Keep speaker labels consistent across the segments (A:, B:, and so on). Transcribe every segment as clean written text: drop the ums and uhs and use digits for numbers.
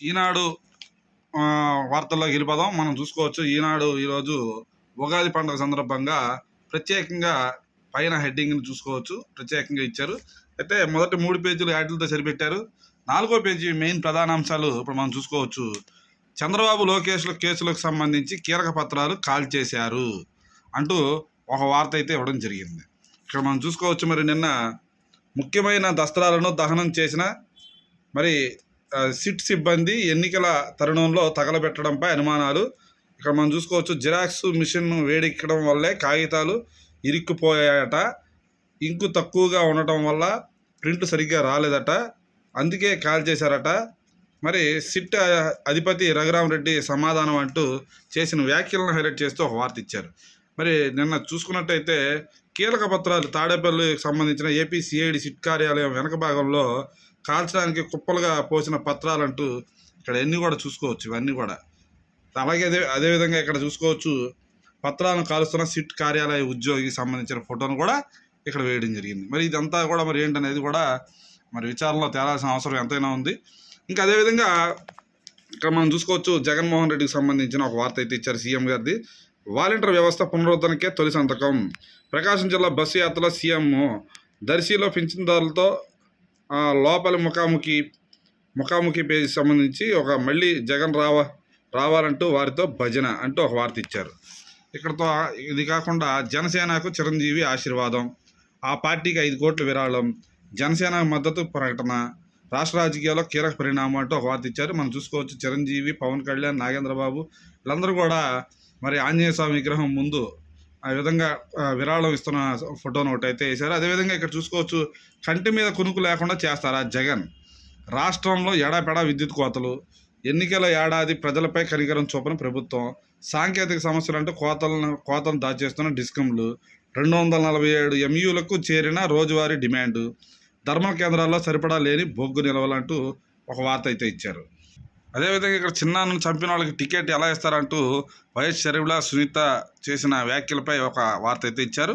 A: ఈనాడు వార్తల్లోకి వెళ్ళిపోదాం. మనం చూసుకోవచ్చు ఈనాడు ఈరోజు ఉగాది పండుగ సందర్భంగా ప్రత్యేకంగా పైన హెడ్డింగ్ని చూసుకోవచ్చు, ప్రత్యేకంగా ఇచ్చారు. అయితే మొదటి 3 పేజీలు యాడ్లతో సరిపెట్టారు. 4వ పేజీ మెయిన్ ప్రధానాంశాలు ఇప్పుడు మనం చూసుకోవచ్చు. చంద్రబాబు లోకేష్ల కేసులకు సంబంధించి కీలక పత్రాలు కాల్చేశారు అంటూ ఒక వార్త అయితే ఇవ్వడం జరిగింది. ఇక్కడ మనం చూసుకోవచ్చు, మరి నిన్న ముఖ్యమైన దస్త్రాలను దహనం చేసిన మరి సిట్ సిబ్బంది ఎన్నికల తరుణంలో తగలబెట్టడంపై అనుమానాలు. ఇక్కడ మనం చూసుకోవచ్చు, జిరాక్స్ మిషన్ వేడెక్కడం వల్లే కాగితాలు ఇరుక్కుపోయాయట, ఇంకు తక్కువగా ఉండటం వల్ల ప్రింట్ సరిగ్గా రాలేదట, అందుకే కాల్ చేశారట. మరి సిట్ అధిపతి రఘురామరెడ్డి సమాధానం అంటూ చేసిన వ్యాఖ్యలను హైలైట్ చేస్తూ ఒక వార్త ఇచ్చారు. మరి నిన్న చూసుకున్నట్టయితే కీలక పత్రాలు తాడేపల్లికి సంబంధించిన ఏపీ సిఐడి సిట్ కార్యాలయం వెనక భాగంలో కాల్చడానికి కుప్పలుగా పోసిన పత్రాలంటూ ఇక్కడ ఎన్ని కూడా చూసుకోవచ్చు, ఇవన్నీ కూడా. అలాగే అదేవిధంగా ఇక్కడ చూసుకోవచ్చు, పత్రాలను కాలుస్తున్న సిట్ కార్యాలయ ఉద్యోగికి సంబంధించిన ఫోటోను కూడా ఇక్కడ వేయడం జరిగింది. మరి ఇదంతా కూడా మరి ఏంటనేది కూడా మరి విచారణలో తేలాల్సిన అవసరం ఎంతైనా ఉంది. ఇంకా అదేవిధంగా ఇక్కడ మనం చూసుకోవచ్చు, జగన్మోహన్ రెడ్డికి సంబంధించిన ఒక వార్త అయితే ఇచ్చారు సీఎం గారిది. వాలంటీర్ వ్యవస్థ పునరుద్ధరణకే తొలి సంతకం. ప్రకాశం జిల్లా బస్సు యాత్రలో సీఎం దర్శిలో పింఛన్దారులతో లోపలి ముఖాముఖి పేజీ సంబంధించి ఒక మళ్ళీ జగన్ రావాలంటూ వారితో భజన అంటూ ఒక వార్త ఇచ్చారు. ఇక్కడతో ఇది కాకుండా జనసేనకు చిరంజీవి ఆశీర్వాదం, ఆ పార్టీకి 5 కోట్ల విరాళం, జనసేన మద్దతు ప్రకటన, రాష్ట్ర రాజకీయాల్లో కీలక పరిణామం అంటూ ఒక వార్త ఇచ్చారు. మనం చూసుకోవచ్చు, చిరంజీవి, పవన్ కళ్యాణ్, నాగేంద్రబాబు వీళ్ళందరూ కూడా మరి ఆంజనేయ స్వామి విగ్రహం ముందు ఆ విధంగా విరాళం ఇస్తున్న ఫోటోను ఒకటి అయితే వేశారు. అదేవిధంగా ఇక్కడ చూసుకోవచ్చు, కంటి మీద కునుకు లేకుండా చేస్తారా జగన్, రాష్ట్రంలో ఎడాపెడా విద్యుత్ కోతలు, ఎన్నికల ఏడాది ప్రజలపై కనికరం చూపని ప్రభుత్వం, సాంకేతిక సమస్యలు అంటూ కోతలను దాచేస్తున్న డిస్కంలు, 247 ఎంయూలకు చేరిన రోజువారీ డిమాండు, ధర్మ కేంద్రాల్లో సరిపడా లేని బొగ్గు నిల్వలంటూ ఒక వార్త అయితే ఇచ్చారు. అదేవిధంగా ఇక్కడ చిన్నాను చంపిన వాళ్ళకి టికెట్ ఎలా ఇస్తారంటూ వైఎస్ షర్మిల, సునీత చేసిన వ్యాఖ్యలపై ఒక వార్త అయితే ఇచ్చారు.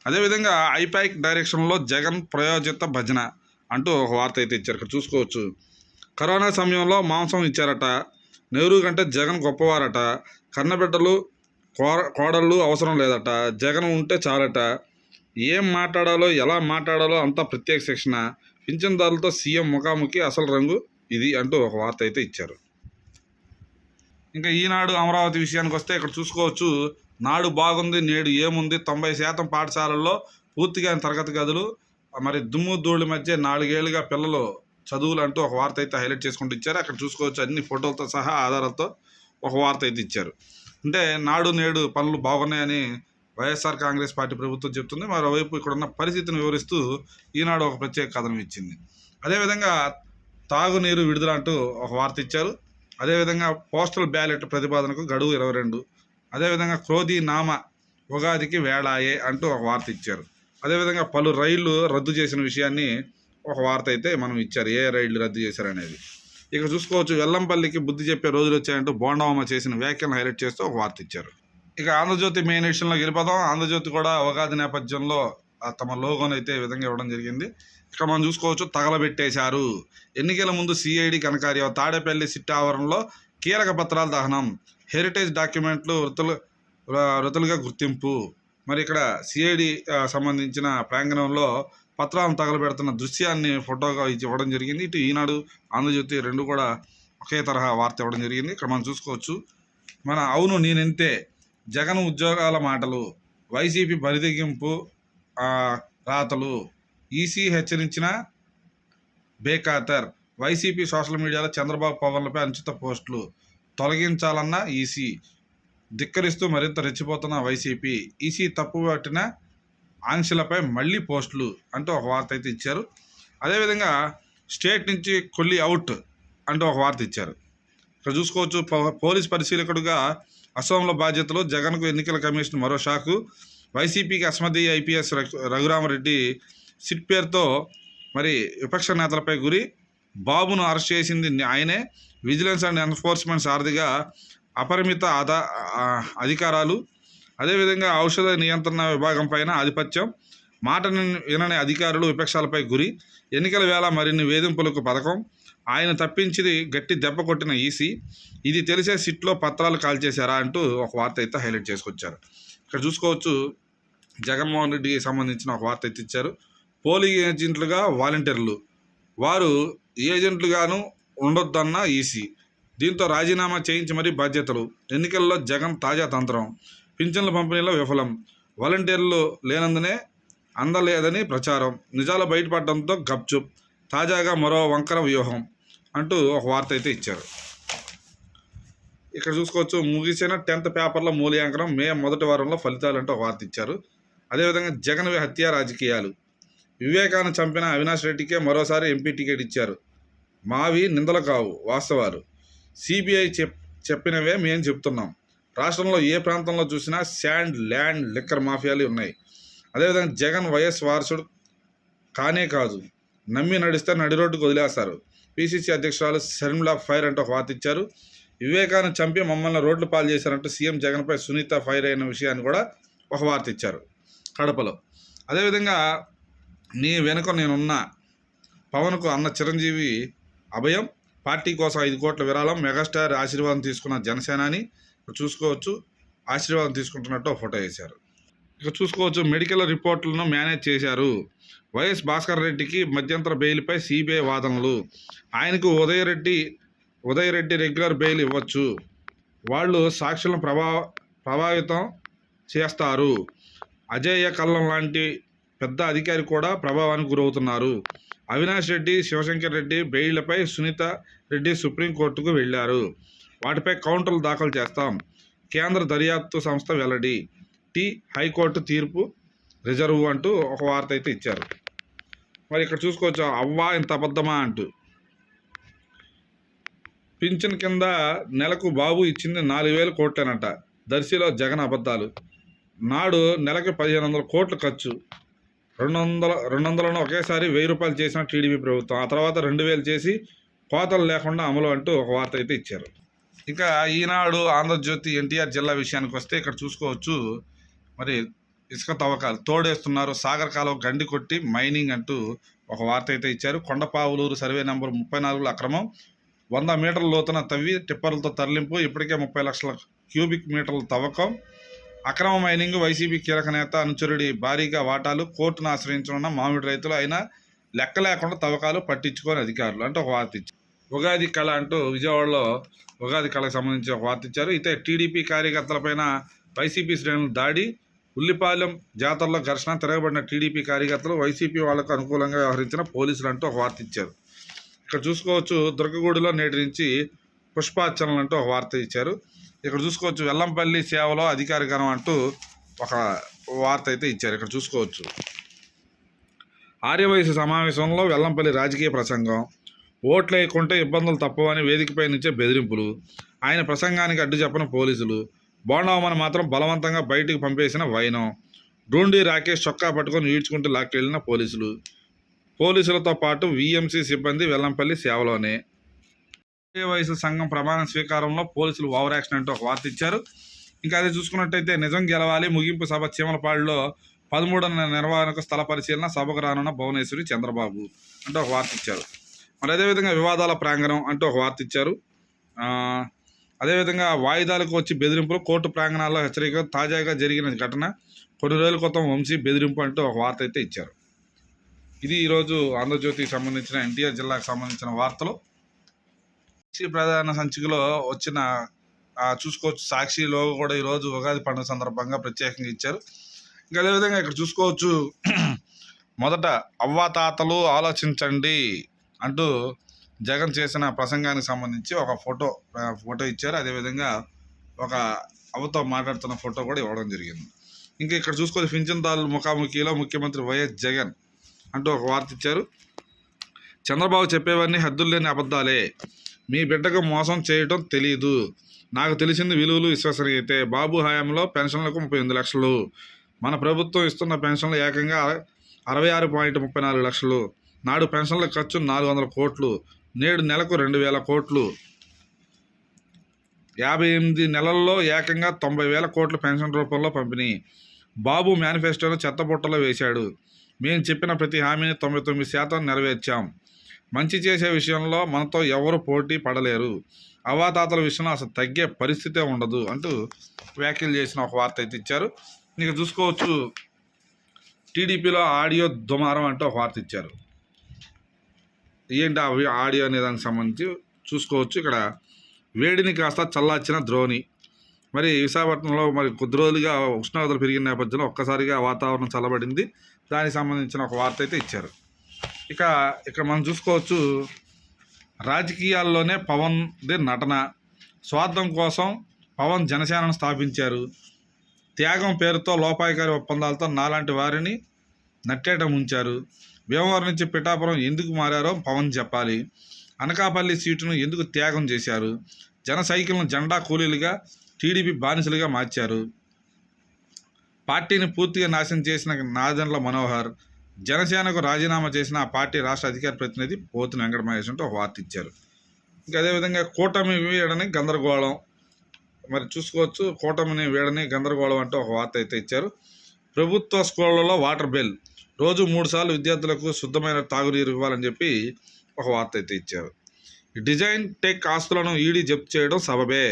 A: అదేవిధంగా ఐపాక్ డైరెక్షన్లో జగన్ ప్రయోజిత భజన అంటూ ఒక వార్త అయితే ఇచ్చారు. ఇక్కడ చూసుకోవచ్చు, కరోనా సమయంలో మాంసం ఇచ్చారట, నెహ్రూ కంటే జగన్ గొప్పవారట, కన్నబిడ్డలు కోడళ్ళు అవసరం లేదట, జగన్ ఉంటే చాలట, ఏం మాట్లాడాలో ఎలా మాట్లాడాలో అంతా ప్రత్యేక శిక్షణ, పింఛన్దారులతో సీఎం ముఖాముఖి అసలు రంగు ఇది అంటూ ఒక వార్త అయితే ఇచ్చారు. ఇంకా ఈనాడు అమరావతి విషయానికి వస్తే ఇక్కడ చూసుకోవచ్చు, నాడు బాగుంది నేడు ఏముంది, 90% పాఠశాలల్లో పూర్తిగా తరగతి గదులు, మరి దుమ్ము ధూళి మధ్య 4 ఏళ్ళుగా పిల్లలు చదువులు అంటూ ఒక వార్త అయితే హైలైట్ చేసుకుంటూ ఇచ్చారు. అక్కడ చూసుకోవచ్చు, అన్ని ఫోటోలతో సహా ఆధారాలతో ఒక వార్త అయితే ఇచ్చారు. అంటే నాడు నేడు పనులు బాగున్నాయని వైఎస్ఆర్ కాంగ్రెస్ పార్టీ ప్రభుత్వం చెప్తుంది. మరోవైపు ఇక్కడున్న పరిస్థితిని వివరిస్తూ ఈనాడు ఒక ప్రత్యేక కథనం ఇచ్చింది. అదేవిధంగా తాగునీరు విడుదల అంటూ ఒక వార్త ఇచ్చారు. అదేవిధంగా పోస్టల్ బ్యాలెట్ ప్రతిపాదనకు గడువు 22. అదేవిధంగా క్రోధీ నామ ఉగాదికి వేళాయే అంటూ ఒక వార్త ఇచ్చారు. అదేవిధంగా పలు రైళ్లు రద్దు చేసిన విషయాన్ని ఒక వార్త అయితే మనం ఇచ్చారు, ఏ రైళ్లు రద్దు చేశారనేది. ఇక చూసుకోవచ్చు, వెల్లంపల్లికి బుద్ధి చెప్పే రోజులు వచ్చాయంటూ బోండావమ్మ చేసిన వ్యాఖ్యలను హైలైట్ చేస్తూ ఒక వార్త ఇచ్చారు. ఇక ఆంధ్రజ్యోతి మెయిన్ ఎడిషన్లోకి వెళ్ళిపోదాం. ఆంధ్రజ్యోతి కూడా ఉగాది నేపథ్యంలో తమ లోగోను అయితే ఈ విధంగా ఇవ్వడం జరిగింది. ఇక్కడ మనం చూసుకోవచ్చు, తగలబెట్టేశారు, ఎన్నికల ముందు సిఐడి ఘనకార్యం, తాడేపల్లి సిట్ ఆవరణలో కీలక పత్రాల దహనం, హెరిటేజ్ డాక్యుమెంట్లు వృతులుగా గుర్తింపు. మరి ఇక్కడ సిఐడి సంబంధించిన ప్రాంగణంలో పత్రాలను తగలబెడుతున్న దృశ్యాన్ని ఫోటోగా ఇవ్వడం జరిగింది. ఇటు ఈనాడు, ఆంధ్రజ్యోతి రెండు కూడా ఒకే తరహా వార్త ఇవ్వడం జరిగింది. ఇక్కడ మనం చూసుకోవచ్చు, మన అవును నేనెంతే, జగన్ ఉద్యోగాల మాటలు, వైసీపీ బరితెగింపు రాతలు, ఈసీ హెచ్చరించిన బేఖాతర్, వైసీపీ సోషల్ మీడియాలో చంద్రబాబు పవన్లపై అనుచిత పోస్టులు, తొలగించాలన్న ఈసీ, ధిక్కరిస్తూ మరింత రెచ్చిపోతున్న వైసీపీ, ఈసీ తప్పుపట్టిన ఆంక్షలపై మళ్ళీ పోస్టులు అంటూ ఒక వార్త అయితే ఇచ్చారు. అదేవిధంగా స్టేట్ నుంచి కొల్లి అవుట్ అంటూ ఒక వార్త ఇచ్చారు. ఇక్కడ చూసుకోవచ్చు, పోలీస్ పరిశీలకుడుగా అసోంలో బాధ్యతలు, జగన్కు ఎన్నికల కమిషన్ మరో షాకు, వైసీపీకి అస్మదీయ ఐపీఎస్ రఘురామరెడ్డి సిట్ పేరుతో మరి విపక్ష నేతలపై గురి, బాబును అరెస్ట్ చేసింది ఆయనే, విజిలెన్స్ అండ్ ఎన్ఫోర్స్మెంట్ సారథిగా అపరిమిత అధికారాలు, అదేవిధంగా ఔషధ నియంత్రణ విభాగం పైన ఆధిపత్యం, మాట వినని అధికారులు విపక్షాలపై గురి, ఎన్నికల వేళ మరిన్ని వేధింపులకు పథకం, ఆయన తప్పించి గట్టి దెబ్బ కొట్టిన ఈసీ ఇది తెలిసే సిట్లో పత్రాలు కాల్చేశారా అంటూ ఒక వార్త అయితే హైలైట్ చేసుకొచ్చారు. ఇక్కడ చూసుకోవచ్చు జగన్మోహన్ రెడ్డికి సంబంధించిన ఒక వార్త అయితే ఇచ్చారు. పోలింగ్ ఏజెంట్లుగా వాలంటీర్లు వారు ఏజెంట్లుగాను ఉండొద్దన్న ఈసీ, దీంతో రాజీనామా చేయించి మరీ బాధ్యతలు, ఎన్నికల్లో జగన్ తాజా తంత్రం, పింఛన్ల పంపిణీలో విఫలం, వాలంటీర్లు లేనందునే అందలేదని ప్రచారం, నిజాలు బయటపడడంతో గప్చుప్, తాజాగా మరో వంకర వ్యూహం అంటూ ఒక వార్త అయితే ఇచ్చారు. ఇక్కడ చూసుకోవచ్చు ముగిసిన 10th పేపర్ల మూల్యాంకనం మే మొదటి వారంలో ఫలితాలు అంటూ ఒక వార్త ఇచ్చారు. అదేవిధంగా జగన్ హత్య రాజకీయాలు, వివేకాన్ని చంపిన అవినాష్ రెడ్డికే మరోసారి ఎంపీ టికెట్ ఇచ్చారు, మావి నిందలు కావు వాస్తవాలు, సిబిఐ చెప్పినవే మేము చెప్తున్నాం, రాష్ట్రంలో ఏ ప్రాంతంలో చూసినా శాండ్ ల్యాండ్ లిక్కర్ మాఫియాలు ఉన్నాయి, అదేవిధంగా జగన్ వైఎస్ వారసుడు కానే కాదు, నమ్మి నడిస్తే నడి రోడ్డుకు వదిలేస్తారు, పిసిసి అధ్యక్షురాలు షర్మిలా ఫైర్ అంటూ ఒక వార్త ఇచ్చారు. వివేకాన్ని చంపి మమ్మల్ని రోడ్లు పాలు చేశారంటూ సీఎం జగన్పై సునీత ఫైర్ అయిన విషయాన్ని కూడా ఒక వార్త ఇచ్చారు కడపలో. అదేవిధంగా నీ వెనుక నేనున్నా, పవన్కు అన్న చిరంజీవి అభయం, పార్టీ కోసం 5 కోట్ల విరాళం, మెగాస్టార్ ఆశీర్వాదం తీసుకున్న జనసేనాని చూసుకోవచ్చు, ఆశీర్వాదం తీసుకుంటున్నట్టు ఒక ఫోటో వేశారు. ఇక చూసుకోవచ్చు మెడికల్ రిపోర్టులను మేనేజ్ చేశారు, వైఎస్ భాస్కర్ రెడ్డికి మధ్యంతర బెయిల్పై సిబిఐ వాదనలు, ఆయనకు ఉదయరెడ్డి రెగ్యులర్ బెయిల్ ఇవ్వచ్చు, వాళ్ళు సాక్షులను ప్రభావితం చేస్తారు, అజేయ కల్లం లాంటి పెద్ద అధికారి కూడా ప్రభావానికి గురవుతున్నారు, అవినాష్ రెడ్డి శివశంకర్ రెడ్డి బెయిళ్లపై సునీత రెడ్డి సుప్రీంకోర్టుకు వెళ్లారు, వాటిపై కౌంటర్లు దాఖలు చేస్తాం, కేంద్ర దర్యాప్తు సంస్థ వెల్లడి, హైకోర్టు తీర్పు రిజర్వ్ అంటూ ఒక వార్త అయితే ఇచ్చారు. మరి ఇక్కడ చూసుకోవచ్చు అవ్వా ఇంత అబద్ధమా అంటూ, పింఛన్ కింద నెలకు బాబు ఇచ్చింది 4,000 కోట్లేనంట, దర్శిలో జగన్ అబద్ధాలు, నాడు నెలకి 1,500 కోట్లు ఖర్చు, 200లను ఒకేసారి 1,000 రూపాయలు చేసిన టీడీపీ ప్రభుత్వం, ఆ తర్వాత 2,000 చేసి కోతలు లేకుండా అమలు అంటూ ఒక వార్త అయితే ఇచ్చారు. ఇంకా ఈనాడు ఆంధ్రజ్యోతి ఎన్టీఆర్ జిల్లా విషయానికి వస్తే ఇక్కడ చూసుకోవచ్చు మరి ఇసుక తవ్వకాలు తోడేస్తున్నారు, సాగర్ కాలువ గండి కొట్టి మైనింగ్ అంటూ ఒక వార్త అయితే ఇచ్చారు. కొండపావులూరు సర్వే నెంబర్ 34లో అక్రమం, 100 మీటర్ల లోతున తవ్వి టిప్పర్లతో తరలింపు, ఇప్పటికే 30 లక్షల క్యూబిక్ మీటర్ల తవ్వకం, అక్రమ మైనింగ్, వైసీపీ కీలక నేత అనుచరుడి భారీగా వాటాలు, కోర్టును ఆశ్రయించనున్న మామిడి రైతులు అయినా లెక్క లేకుండా తవ్వకాలు పట్టించుకోని అధికారులు అంటూ ఒక వార్త ఇచ్చారు. ఉగాది కళ అంటూ విజయవాడలో ఉగాది కళకు సంబంధించి ఒక వార్త ఇచ్చారు. అయితే టీడీపీ కార్యకర్తలపైన వైసీపీ శ్రేణులు దాడి, ఉల్లిపాలెం జాతరలో ఘర్షణ, తిరగబడిన టీడీపీ కార్యకర్తలు, వైసీపీ వాళ్లకు అనుకూలంగా వ్యవహరించిన పోలీసులు అంటూ ఒక వార్త ఇచ్చారు. ఇక్కడ చూసుకోవచ్చు దుర్గగూడిలో నేటి నుంచి పుష్పార్చనలు అంటూ ఒక వార్త ఇచ్చారు. ఇక్కడ చూసుకోవచ్చు వెల్లంపల్లి సేవలో అధికారికరం అంటూ ఒక వార్త అయితే ఇచ్చారు. ఇక్కడ చూసుకోవచ్చు ఆర్యవయసు సమావేశంలో వెల్లంపల్లి రాజకీయ ప్రసంగం, ఓట్లు వేయకుంటే ఇబ్బందులు తప్పవని వేదికపై నుంచే బెదిరింపులు, ఆయన ప్రసంగానికి అడ్డు చెప్పిన పోలీసులు, బోండావమని మాత్రం బలవంతంగా బయటికి పంపేసిన వైనం, డూండి రాకేష్ చొక్కా పట్టుకొని ఈడ్చుకుంటూ లాక్కెళ్లిన పోలీసులతో పాటు వీఎంసీ సిబ్బంది వెల్లంపల్లి సేవలోనే. వయసు సంఘం ప్రమాణ స్వీకారంలో పోలీసులు ఓవర్ యాక్షన్ అంటూ ఒక వార్త ఇచ్చారు. ఇంకా అదే చూసుకున్నట్టయితే నిజం గెలవాలి ముగింపు సభ చీమలపాడులో 13వ నిర్వహణకు స్థల పరిశీలన, సభకు రానున్న భువనేశ్వరి చంద్రబాబు అంటూ ఒక వార్త ఇచ్చారు. మరి అదేవిధంగా వివాదాల ప్రాంగణం అంటూ ఒక వార్త ఇచ్చారు. అదేవిధంగా వాయిదాలకు వచ్చి బెదిరింపులు, కోర్టు ప్రాంగణాల్లో హెచ్చరిక, తాజాగా జరిగిన ఘటన, కొన్ని రోజుల క్రితం వంశీ బెదిరింపు అంటూ ఒక వార్త అయితే ఇచ్చారు. ఇది ఈరోజు ఆంధ్రజ్యోతికి సంబంధించిన ఎన్టీఆర్ జిల్లాకు సంబంధించిన వార్తలు. సాక్షి ప్రధాన సంచికలో వచ్చిన చూసుకోవచ్చు సాక్షిలో కూడా ఈరోజు ఉగాది పండుగ సందర్భంగా ప్రత్యేకంగా ఇచ్చారు. ఇంకా అదేవిధంగా ఇక్కడ చూసుకోవచ్చు మొదట అవ్వాతాతలు ఆలోచించండి అంటూ జగన్ చేసిన ప్రసంగానికి సంబంధించి ఒక ఫోటో ఇచ్చారు. అదేవిధంగా ఒక అవ్వతో మాట్లాడుతున్న ఫోటో కూడా ఇవ్వడం జరిగింది. ఇంకా ఇక్కడ చూసుకోవచ్చు పింఛన్దారుల ముఖాముఖిలో ముఖ్యమంత్రి వైఎస్ జగన్ అంటూ ఒక వార్త ఇచ్చారు. చంద్రబాబు చెప్పేవన్నీ హద్దులు లేని అబద్ధాలే, మీ బిడ్డకు మోసం చేయటం తెలీదు, నాకు తెలిసింది విలువలు విశ్వసనీయతే, బాబు హయాంలో పెన్షన్లకు 38 లక్షలు, మన ప్రభుత్వం ఇస్తున్న పెన్షన్లు ఏకంగా 66.34 లక్షలు, నాడు పెన్షన్ల ఖర్చు 400 కోట్లు, నేడు నెలకు 2,000 కోట్లు, 58 నెలల్లో ఏకంగా 90,000 కోట్లు పెన్షన్ రూపంలో పంపిణీ, బాబు మేనిఫెస్టోను చెత్తబుట్టలో వేశాడు, మేము చెప్పిన ప్రతి హామీని 99% నెరవేర్చాం, మంచి చేసే విషయంలో మనతో ఎవరు పోటీ పడలేరు, అవాతాతల విషయంలో అసలు తగ్గే పరిస్థితే ఉండదు అంటూ వ్యాఖ్యలు చేసిన ఒక వార్త అయితే ఇచ్చారు. ఇక చూసుకోవచ్చు టీడీపీలో ఆడియో దుమారం అంటూ ఒక వార్త ఇచ్చారు. ఏంటి ఆ ఆడియో అనే దానికి సంబంధించి చూసుకోవచ్చు. ఇక్కడ వేడిని కాస్త చల్లార్చిన ద్రోణి. మరి విశాఖపట్నంలో మరి కొద్ది రోజులుగా ఉష్ణోగ్రతలు పెరిగిన నేపథ్యంలో ఒక్కసారిగా వాతావరణం చల్లబడింది. దానికి సంబంధించిన ఒక వార్త అయితే ఇచ్చారు. ఇక్కడ మనం చూసుకోవచ్చు రాజకీయాల్లోనే పవన్ది నటన. స్వార్థం కోసం పవన్ జనసేనను స్థాపించారు. త్యాగం పేరుతో లోపాయికారి ఒప్పందాలతో నాలాంటి వారిని నట్టేట ముంచారు. భీమవరం నుంచి పిఠాపురం ఎందుకు మారారో పవన్ చెప్పాలి. అనకాపల్లి సీటును ఎందుకు త్యాగం చేశారు. జన సైకిల్ను జెండా కూలీలుగా టీడీపీ బానిసలుగా మార్చారు. పార్టీని పూర్తిగా నాశనం చేసిన నాదెండ్ల మనోహర్ జనసేనకు రాజీనామా చేసిన ఆ పార్టీ రాష్ట్ర అధికార ప్రతినిధి పోతుని వెంకట మహేష్ అంటూ ఒక వార్త ఇచ్చారు. ఇంకా అదేవిధంగా కూటమి వీడని గందరగోళం. మరి చూసుకోవచ్చు కూటమిని వీడని గందరగోళం అంటూ ఒక వార్త అయితే ఇచ్చారు. ప్రభుత్వ స్కూళ్లలో వాటర్ బిల్ రోజు 3 సార్లు విద్యార్థులకు శుద్ధమైన తాగునీరు ఇవ్వాలని చెప్పి ఒక వార్త అయితే ఇచ్చారు. డిజైన్ టెక్ ఆస్తులను ఈడీ జప్తు చేయడం సబబే.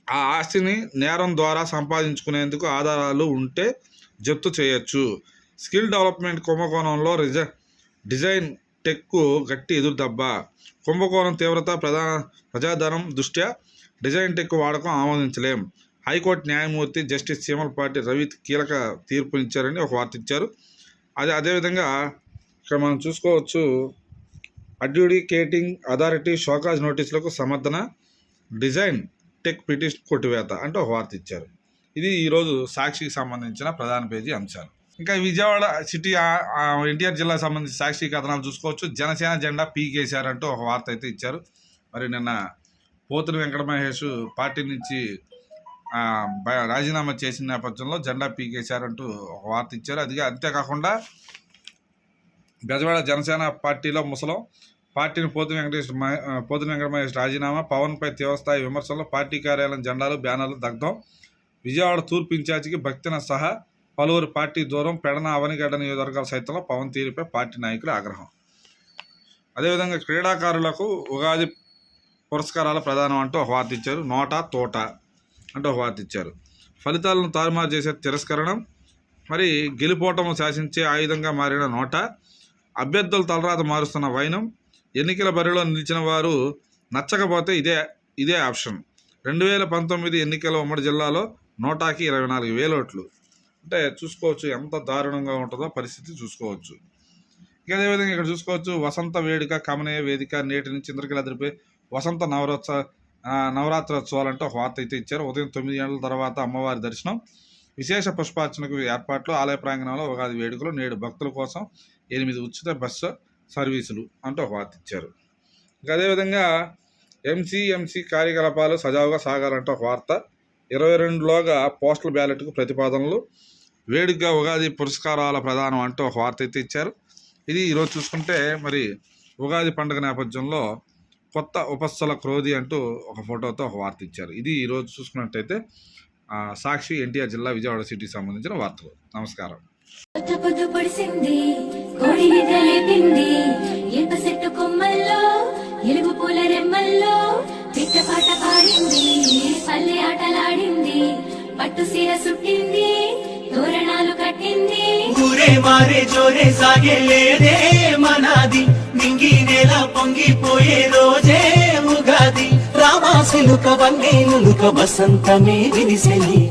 A: ఆ ఆస్తిని నేరం ద్వారా సంపాదించుకునేందుకు ఆధారాలు ఉంటే జప్తు చేయొచ్చు. స్కిల్ డెవలప్మెంట్ కుంభకోణంలో డిజైన్ టెక్కు గట్టి ఎదురుదెబ్బ. కుంభకోణం తీవ్రత ప్రజాధనం దృష్ట్యా డిజైన్ టెక్ వాడకం ఆమోదించలేం. హైకోర్టు న్యాయమూర్తి జస్టిస్ చీమలపాటి రవి కీలక తీర్పునిచ్చారని ఒక వార్త ఇచ్చారు. అదేవిధంగా ఇక్కడ మనం చూసుకోవచ్చు అడ్judicating అథారిటీ షోకాజ్ నోటీసులకు సమర్థన, డిజైన్ టెక్ పిటిషన్ కొట్టివేత అంటే ఒక వార్త ఇచ్చారు. ఇది ఈరోజు సాక్షికి సంబంధించిన ప్రధాన పేజీ అంశాలు. ఇంకా విజయవాడ సిటీ ఎన్టీఆర్ జిల్లాకు సంబంధించి సాక్షి కథనాలు చూసుకోవచ్చు. జనసేన జెండా పీకేశారంటూ ఒక వార్త అయితే ఇచ్చారు. మరి నిన్న పోతుని వెంకట మహేష్ పార్టీ నుంచి రాజీనామా చేసిన నేపథ్యంలో జెండా పీకేశారంటూ ఒక వార్త ఇచ్చారు. అంతేకాకుండా బెజవాడ జనసేన పార్టీలో ముసలం పార్టీని పోతుని వెంకట మహేష్ రాజీనామా, పవన్పై తీవ్రస్థాయి విమర్శలు, పార్టీ కార్యాలయం జెండాలు బ్యానర్లు దగ్ధం. విజయవాడ తూర్పు ఇన్ఛార్జికి భక్తిన సహా పలువురు పార్టీ దూరం. పెడన అవనిగడ్డ నియోజకవర్గాల సైతంలో పవన్ తీరుపై పార్టీ నాయకుల ఆగ్రహం. అదేవిధంగా క్రీడాకారులకు ఉగాది పురస్కారాల ప్రదానం అంటూ ఒక వార్త ఇచ్చారు. నోటా తోట అంటూ ఒక వార్త ఇచ్చారు. ఫలితాలను తారుమారు చేసే తిరస్కరణం. మరి గెలుపోటము శాసించే ఆయుధంగా మారిన నోటా. అభ్యర్థుల తలరాత మారుస్తున్న వైనం. ఎన్నికల బరిలో నిలిచిన వారు నచ్చకపోతే ఇదే ఆప్షన్. 2019 ఎన్నికల ఉమ్మడి జిల్లాలో నోటాకి 24,000 ఓట్లు. అంటే చూసుకోవచ్చు ఎంత దారుణంగా ఉంటుందో పరిస్థితి చూసుకోవచ్చు. ఇక అదేవిధంగా ఇక్కడ చూసుకోవచ్చు వసంత వేడుక కమనీయ వేదిక నేటి నుంచి ఇంద్రకీలాద్రిపై వసంత నవరాత్రోత్సవాలంటూ ఒక వార్త అయితే ఇచ్చారు. ఉదయం 9 గంటల తర్వాత అమ్మవారి దర్శనం, విశేష పుష్పార్చనకు ఏర్పాట్లు, ఆలయ ప్రాంగణంలో ఉగాది వేడుకలు, నేడు భక్తుల కోసం 8 ఉచిత బస్సు సర్వీసులు అంటూ ఒక వార్త ఇచ్చారు. ఇక అదేవిధంగా ఎంసీఎంసీ కార్యకలాపాలు సజావుగా సాగాలంటూ ఒక వార్త. 22లోగా పోస్టల్ బ్యాలెట్కు ప్రతిపాదనలు, వేడుకగా ఉగాది పురస్కారాల ప్రదానం అంటూ ఒక వార్త అయితే ఇచ్చారు. ఇది ఈరోజు చూసుకుంటే మరి ఉగాది పండుగ నేపథ్యంలో కొత్త ఉపస్థల క్రోధి అంటూ ఒక ఫోటోతో ఒక వార్త ఇచ్చారు. ఇది ఈరోజు చూసుకున్నట్టయితే సాక్షి ఎన్టీఆర్ జిల్లా విజయవాడ సిటీకి సంబంధించిన వార్తలు. నమస్కారం.
B: పట్టు సీర సుట్టింది, తోరణాలు కట్టింది, ఊరే మారే జోరే సాగే లేదే మనాది, నింగి నేల పొంగిపోయే రోజే ఉగాది, రామాసిలుక వన్నేలుక వసంతమే విరిసెలి.